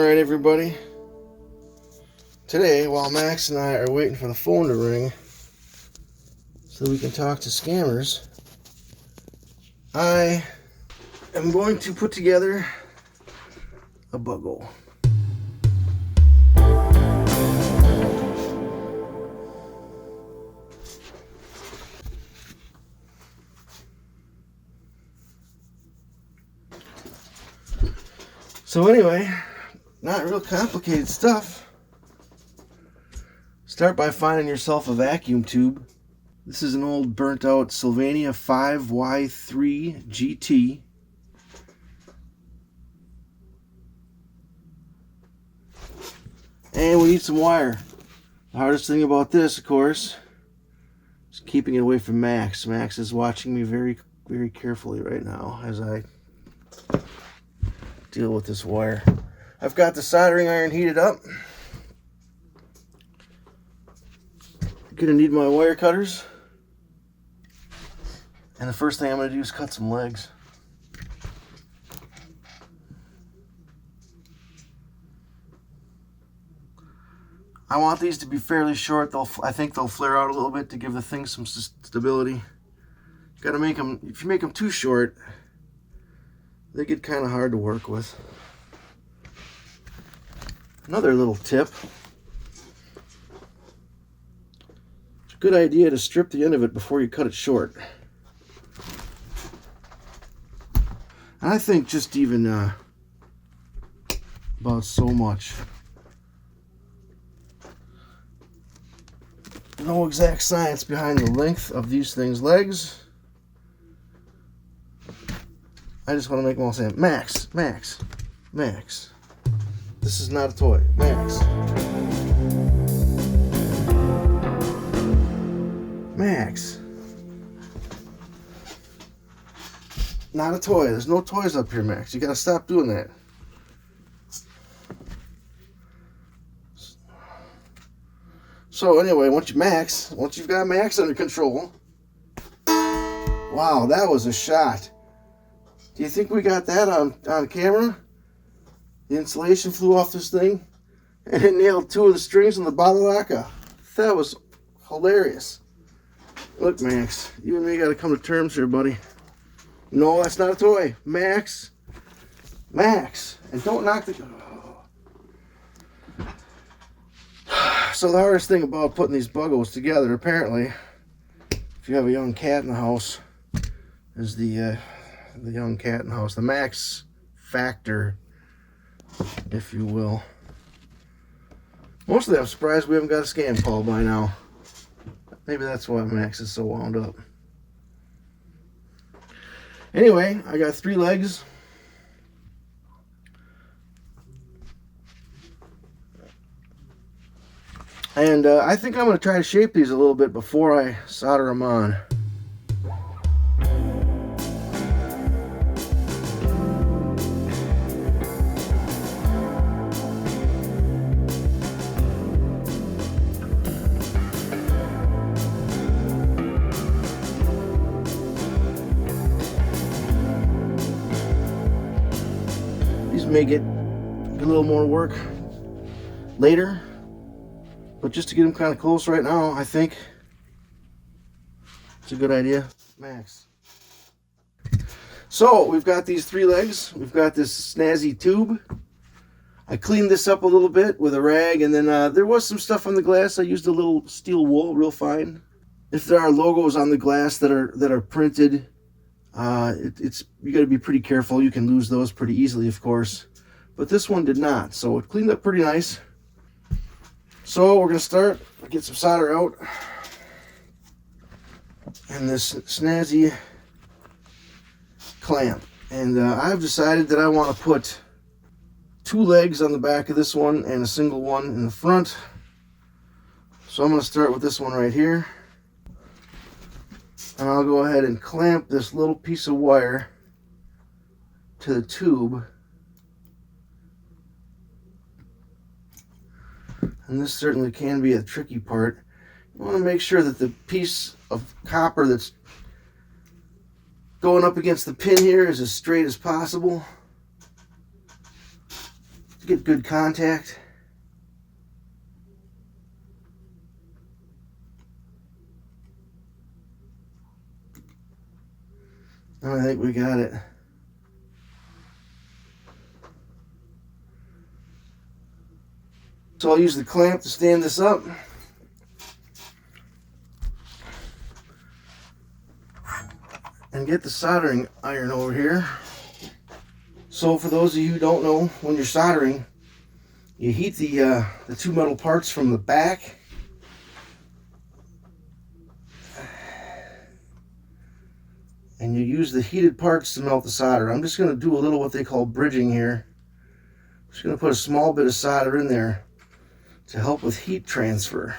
Alright everybody, today while Max and I are waiting for the phone to ring so we can talk to scammers, I am going to put together a Buggo. So anyway, not real complicated stuff. Start by finding yourself a vacuum tube. This is an old burnt out Sylvania 5Y3 GT. And we need some wire. The hardest thing about this, of course, is keeping it away from Max. Max is watching me very, very carefully right now as I deal with this wire. I've got the soldering iron heated up. Gonna need my wire cutters. And the first thing I'm gonna do is cut some legs. I want these to be fairly short. I think they'll flare out a little bit to give the thing some stability. Gotta make them, if you make them too short, they get kind of hard to work with. Another little tip. It's a good idea to strip the end of it before you cut it short. And I think just even about so much. No exact science behind the length of these things' legs. I just want to make them all say, Max, Max, Max. This is not a toy. Max. Max. Not a toy. There's no toys up here, Max. You gotta stop doing that. So anyway, once you've got Max under control. Wow, that was a shot. Do you think we got that on camera? The insulation flew off this thing and it nailed two of the strings on the balalaika. That was hilarious. Look, Max, you and me got to come to terms here, buddy. No, that's not a toy. Max. Max. And don't knock the... So the hardest thing about putting these Buggos together, apparently, if you have a young cat in the house, is the young cat in the house, the Max factor, if you will. Mostly I'm surprised we haven't got a scam call by now. Maybe that's why Max is so wound up. Anyway, I got 3 legs. And I think I'm going to try to shape these a little bit before I solder them on. These may get a little more work later. But just to get them kind of close right now, I think it's a good idea. Max. So, we've got these 3 legs. We've got this snazzy tube. I cleaned this up a little bit with a rag, and then there was some stuff on the glass. I used a little steel wool, real fine. If there are logos on the glass that are printed, you got to be pretty careful. You can lose those pretty easily, of course. But this one did not, so it cleaned up pretty nice. So we're going to start, get some solder out, and this snazzy clamp. And I've decided that I want to put 2 legs on the back of this one and a single one in the front. So I'm going to start with this one right here. And I'll go ahead and clamp this little piece of wire to the tube. And this certainly can be a tricky part. You want to make sure that the piece of copper that's going up against the pin here is as straight as possible. get good contact. And I think we got it. So I'll use the clamp to stand this up. And get the soldering iron over here. So for those of you who don't know, when you're soldering, you heat the two metal parts from the back. And you use the heated parts to melt the solder. I'm just going to do a little what they call bridging here. I'm just going to put a small bit of solder in there to help with heat transfer.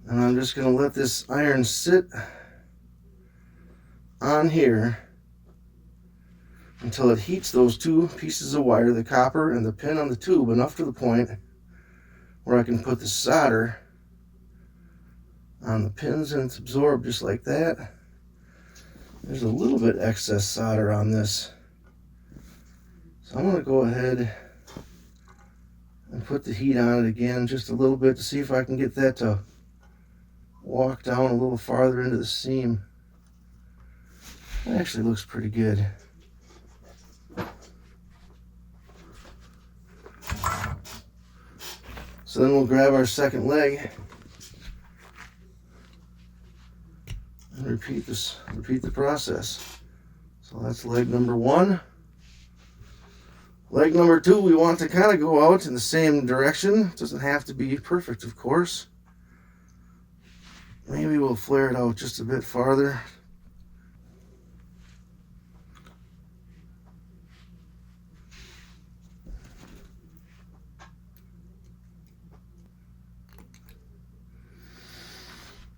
And I'm just going to let this iron sit on here until it heats those two pieces of wire, the copper and the pin on the tube, enough to the point where I can put the solder on the pins and it's absorbed just like that. There's a little bit excess solder on this. So I'm going to go ahead and put the heat on it again just a little bit to see if I can get that to walk down a little farther into the seam. That actually looks pretty good. So then we'll grab our second leg and repeat the process. So that's leg number one. Leg number two, we want to kind of go out in the same direction. It doesn't have to be perfect, of course. Maybe we'll flare it out just a bit farther.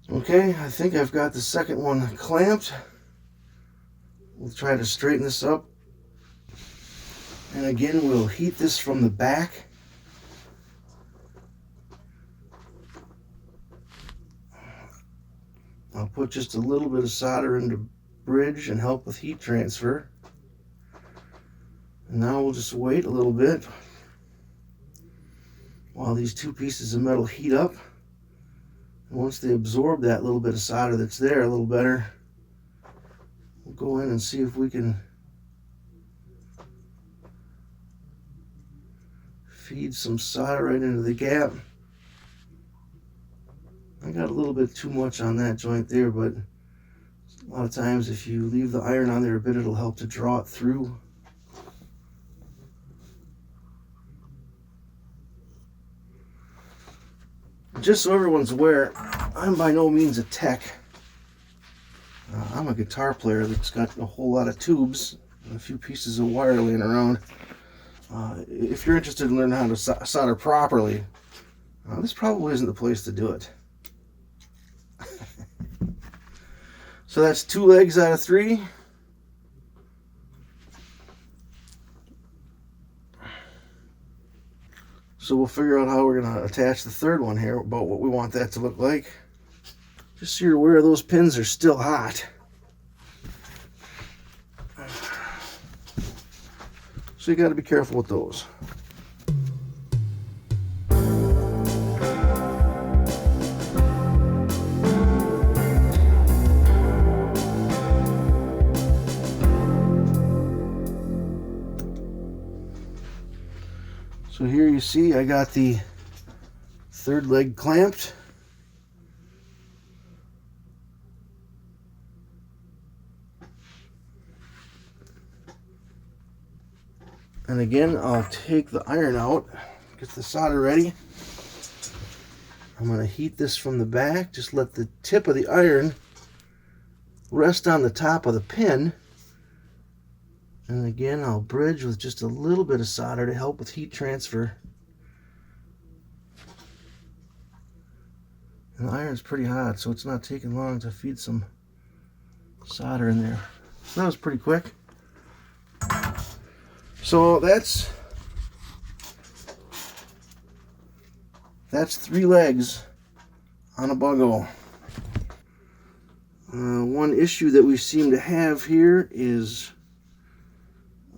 Okay, I think I've got the second one clamped. We'll try to straighten this up. And again, we'll heat this from the back. I'll put just a little bit of solder into bridge and help with heat transfer. And now we'll just wait a little bit while these two pieces of metal heat up. And once they absorb that little bit of solder that's there a little better, we'll go in and see if we can feed some solder right into the gap. I got a little bit too much on that joint there, but a lot of times if you leave the iron on there a bit, it'll help to draw it through. Just so everyone's aware, I'm by no means a tech. I'm a guitar player that's got a whole lot of tubes and a few pieces of wire laying around. If you're interested in learning how to solder properly, this probably isn't the place to do it. So that's 2 legs out of 3. So we'll figure out how we're going to attach the third one here, about what we want that to look like. Just so you're aware, those pins are still hot. So you got to be careful with those. So here you see I got the third leg clamped. And again, I'll take the iron out, get the solder ready. I'm going to heat this from the back. Just let the tip of the iron rest on the top of the pin. And again, I'll bridge with just a little bit of solder to help with heat transfer. And the iron's pretty hot, so it's not taking long to feed some solder in there. So that was pretty quick. So that's 3 legs on a Buggo. One issue that we seem to have here is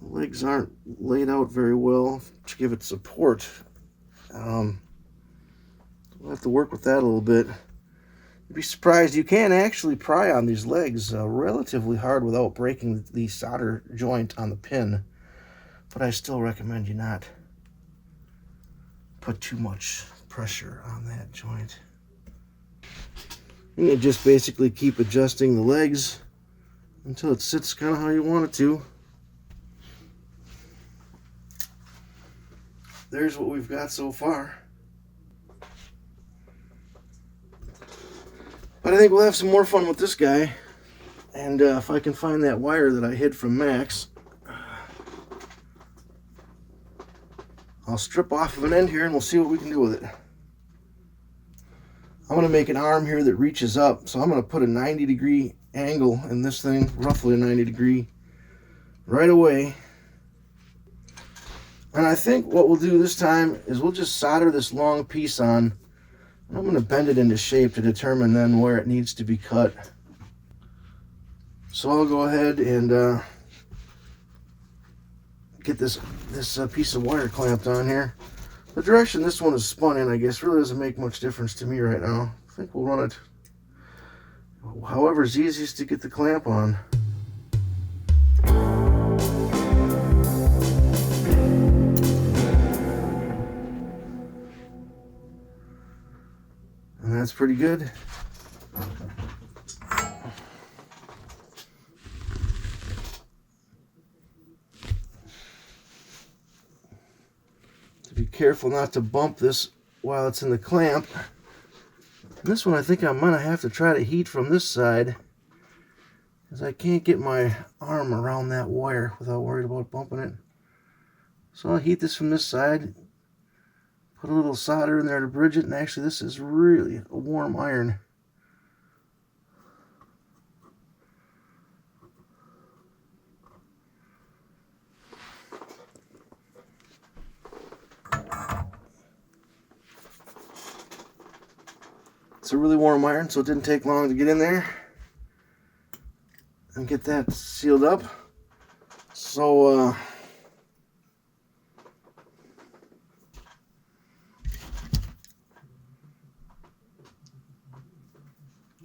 The legs aren't laid out very well to give it support. We'll have to work with that a little bit. You'd be surprised, you can actually pry on these legs relatively hard without breaking the solder joint on the pin. But I still recommend you not put too much pressure on that joint. You just basically keep adjusting the legs until it sits kind of how you want it to. There's what we've got so far. But I think we'll have some more fun with this guy. And if I can find that wire that I hid from Max, I'll strip off of an end here and we'll see what we can do with it. I'm going to make an arm here that reaches up. So I'm going to put a 90-degree angle in this thing, roughly a 90-degree, right away. And I think what we'll do this time is we'll just solder this long piece on. And I'm going to bend it into shape to determine then where it needs to be cut. So I'll go ahead and get this piece of wire clamped on here. The direction this one is spun in, I guess, really doesn't make much difference to me right now. I think we'll run it however's easiest to get the clamp on. And that's pretty good. Be careful not to bump this while it's in the clamp. And this one I think I'm going to have to try to heat from this side, because I can't get my arm around that wire without worried about bumping it. So I'll heat this from this side, put a little solder in there to bridge it, and actually this is really a warm iron. It's a really warm iron, so it didn't take long to get in there and get that sealed up. So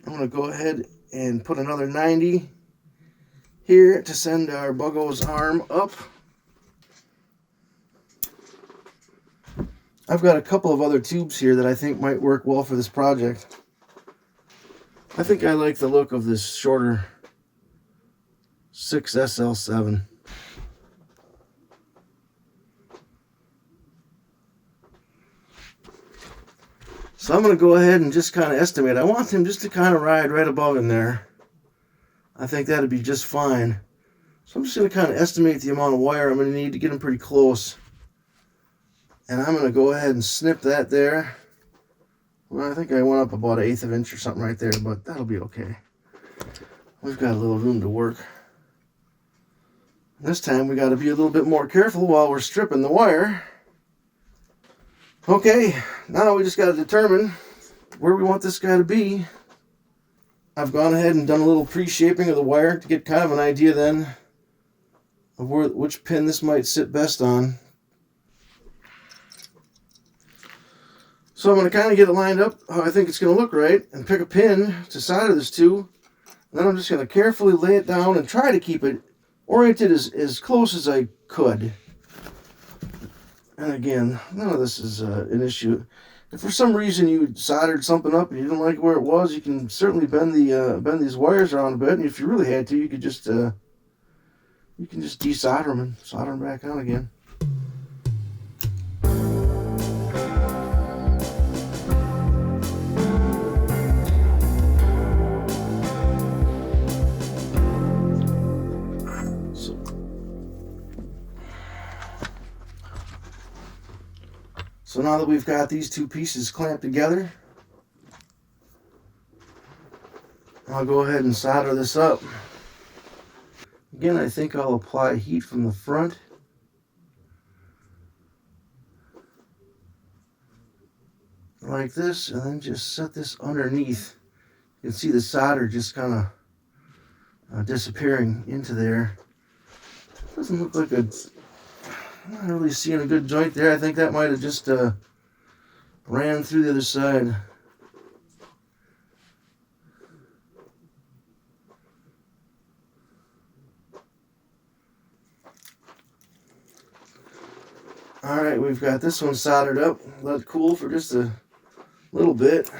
I'm going to go ahead and put another 90 here to send our Buggo's arm up. I've got a couple of other tubes here that I think might work well for this project. I think I like the look of this shorter 6SL7. So I'm going to go ahead and just kind of estimate. I want him just to kind of ride right above in there. I think that'd be just fine. So I'm just going to kind of estimate the amount of wire I'm going to need to get him pretty close. And I'm going to go ahead and snip that there. Well, I think I went up about 1/8 of an inch or something right there, but that'll be okay. We've got a little room to work. This time we got to be a little bit more careful while we're stripping the wire. Okay, now we just got to determine where we want this guy to be. I've gone ahead and done a little pre-shaping of the wire to get kind of an idea then of which pin this might sit best on. So I'm going to kind of get it lined up how I think it's going to look right and pick a pin to solder this to. And then I'm just going to carefully lay it down and try to keep it oriented as close as I could. And again, none of this is an issue. If for some reason you soldered something up and you didn't like where it was, you can certainly bend these wires around a bit. And if you really had to, you could just desolder them and solder them back on again. So now that we've got these two pieces clamped together, I'll go ahead and solder this up. Again, I think I'll apply heat from the front. Like this, and then just set this underneath. You can see the solder just kind of disappearing into there. Doesn't look like a... I'm not really seeing a good joint there. I think that might have just ran through the other side. Alright, we've got this one soldered up. Let it cool for just a little bit.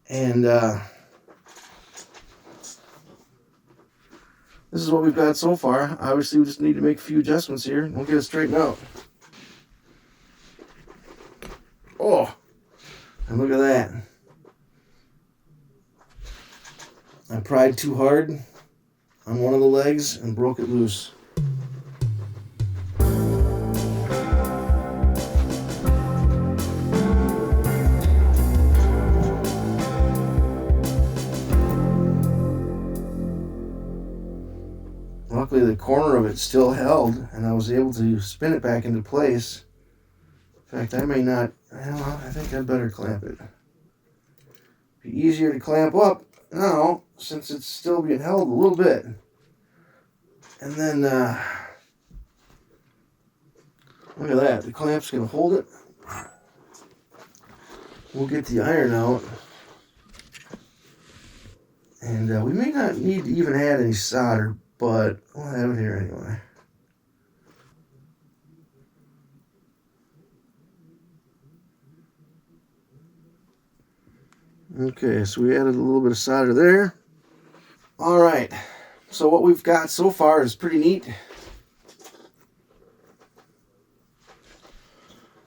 And this is what we've got so far. Obviously, we just need to make a few adjustments here. We'll get it straightened out. Oh, and look at that. I pried too hard on one of the legs and broke it loose. Luckily, the corner of it still held, and I was able to spin it back into place. In fact, I may not... Well, I think I'd better clamp it. Be easier to clamp up now, since it's still being held a little bit. And then, look at that. The clamp's going to hold it. We'll get the iron out. And we may not need to even add any solder, but we'll have it here anyway. Okay, so we added a little bit of solder there. Alright, so what we've got so far is pretty neat.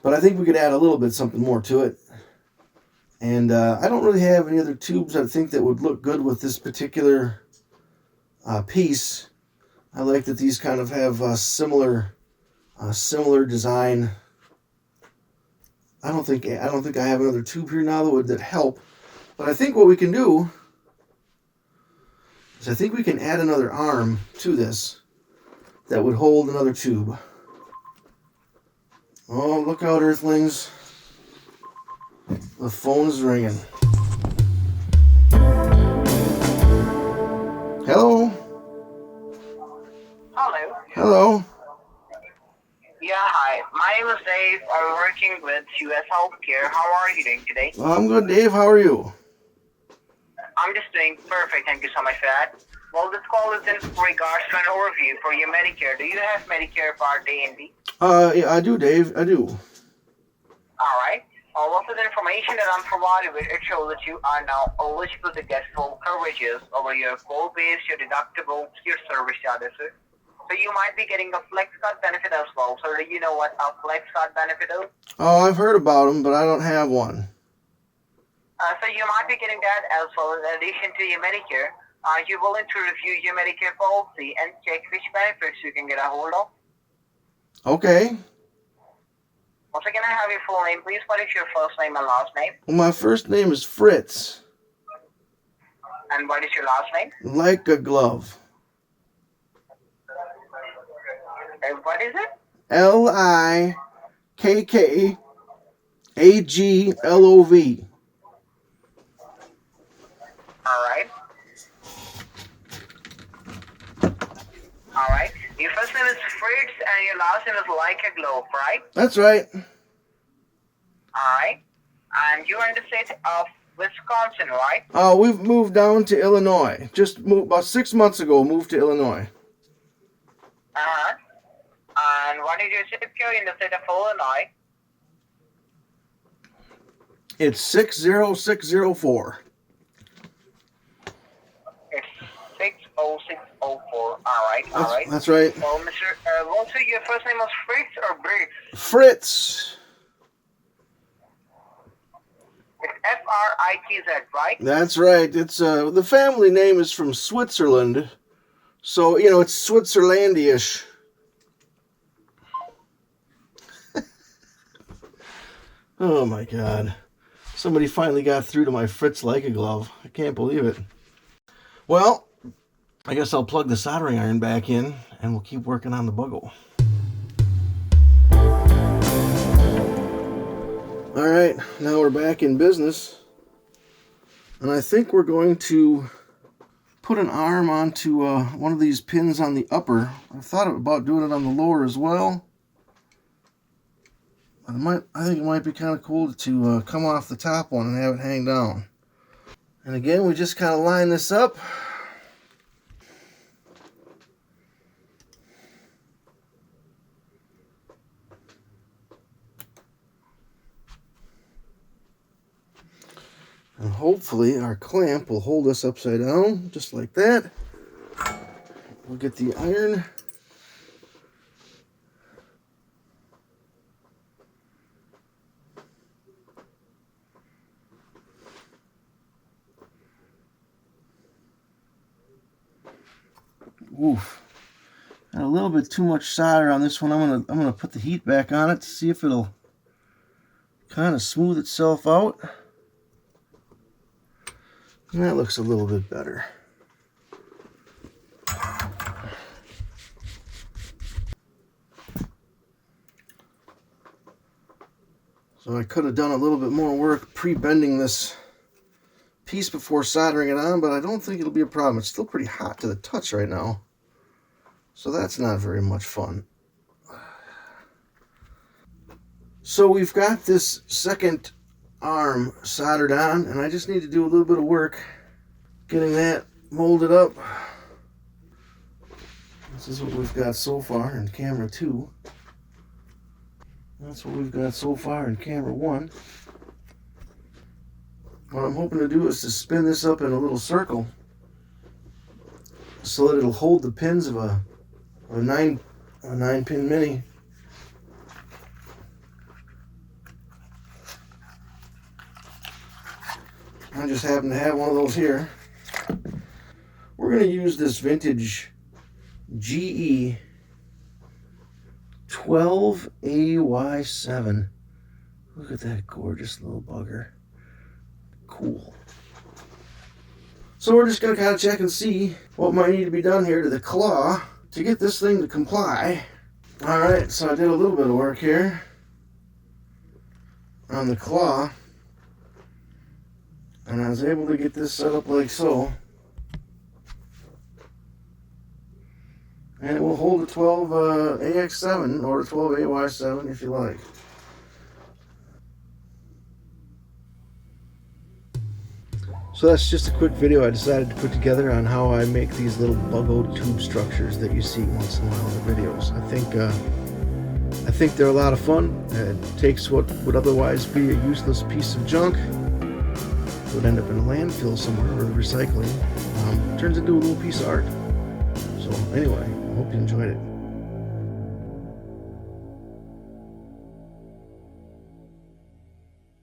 But I think we could add a little bit something more to it. And I don't really have any other tubes I think that would look good with this particular piece. I like that these kind of have a similar design. I don't think I have another tube here now that would help. But I think what we can do is I think we can add another arm to this that would hold another tube. Oh, look out, Earthlings. The phone's ringing. Hello? Hello. Hello? Yeah, hi. My name is Dave. I'm working with US Healthcare. How are you doing today? I'm good, Dave. How are you? I'm just doing perfect. Thank you so much for that. Well, this call is in regards to an overview for your Medicare. Do you have Medicare Part A and B? Yeah, I do, Dave. I do. All right. Most of the information that I'm provided with, it shows that you are now eligible to get full coverages over your co-pays, your deductibles, your service charges. So you might be getting a flex card benefit as well. So do you know what a flex card benefit is? Oh, I've heard about them, but I don't have one. So you might be getting that as well in addition to your Medicare. You're willing to review your Medicare policy and check which benefits you can get a hold of. Okay. Also, can I have your full name, please? What is your first name and last name? Well, my first name is Fritz. And what is your last name? Likkaglov. What is it? Likkaglov. Alright. Alright. Your first name is Fritz and your last name is Likkaglov, right? That's right. Alright. And you're in the state of Wisconsin, right? We've moved down to Illinois. Just moved about 6 months ago. Moved to Illinois. Uh-huh. And what is your zip code in the state of Illinois? It's 60604. It's 60604. Alright. That's right. Well, also your first name was Fritz or Briggs? Fritz. It's F-R-I-T-Z, right? That's right. It's the family name is from Switzerland, so you know it's Switzerlandish. Oh my God! Somebody finally got through to my Fritz Likkaglov. I can't believe it. Well, I guess I'll plug the soldering iron back in, and we'll keep working on the Buggo. All right, now we're back in business, and I think we're going to put an arm onto one of these pins on the upper. I thought about doing it on the lower as well. I think it might be kind of cool to come off the top one and have it hang down. And again, we just kind of line this up. And hopefully our clamp will hold us upside down, just like that. We'll get the iron. Oof. Got a little bit too much solder on this one. I'm gonna put the heat back on it to see if it'll kind of smooth itself out. And that looks a little bit better. So I could have done a little bit more work pre-bending this piece before soldering it on, but I don't think it'll be a problem. It's still pretty hot to the touch right now, so that's not very much fun. So we've got this second arm soldered on, and I just need to do a little bit of work getting that molded up. This is what we've got so far in camera 2. That's what we've got so far in camera 1. What I'm hoping to do is to spin this up in a little circle so that it'll hold the pins of a 9-pin mini. I just happen to have one of those here. We're going to use this vintage GE 12AY7. Look at that gorgeous little bugger. Cool. So we're just going to kind of check and see what might need to be done here to the claw to get this thing to comply. Alright, so I did a little bit of work here on the claw, and I was able to get this set up like so. And it will hold a 12AX7 or a 12AY7 if you like. So that's just a quick video I decided to put together on how I make these little Buggo tube structures that you see once in a while in the videos. I think they're a lot of fun. It takes what would otherwise be a useless piece of junk, it would end up in a landfill somewhere or recycling, turns into a little piece of art. So anyway, I hope you enjoyed it.